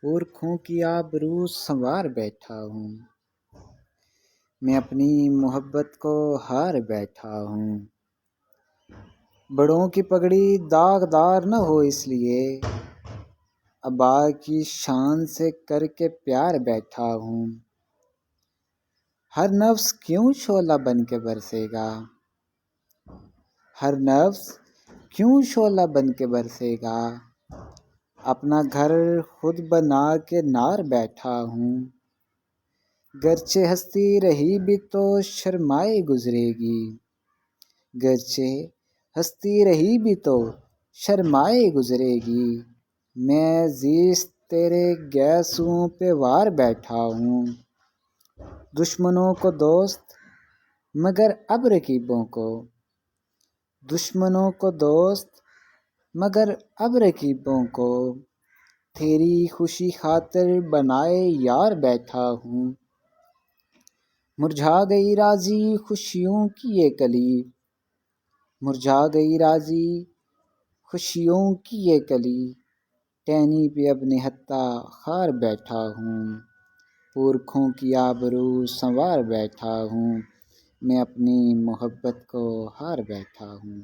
پورکھوں کی آبرو سنوار بیٹھا ہوں، میں اپنی محبت کو ہار بیٹھا ہوں۔ بڑوں کی پگڑی داغدار نہ ہو اس لیے ابا کی شان سے کر کے پیار بیٹھا ہوں۔ ہر نفس کیوں شعلہ بن کے برسے گا، ہر نفس کیوں شعلہ بن کے برسے گا، اپنا گھر خود بنا کے نار بیٹھا ہوں۔ گرچہ ہستی رہی بھی تو شرمائے گزرے گی، گرچہ ہستی رہی بھی تو شرمائے گزرے گی، میں زیست تیرے گیسوؤں پہ وار بیٹھا ہوں۔ دشمنوں کو دوست مگر اب رقیبوں کو، دشمنوں کو دوست مگر اب رقیبوں کو، تیری خوشی خاطر بنائے یار بیٹھا ہوں۔ مرجھا گئی رازی خوشیوں کی یہ کلی، مرجھا گئی رازی خوشیوں کی یہ کلی، ٹہنی پہ اب نہتہ خار بیٹھا ہوں۔ پورکھوں کی آبرو سنوار بیٹھا ہوں، میں اپنی محبت کو ہار بیٹھا ہوں۔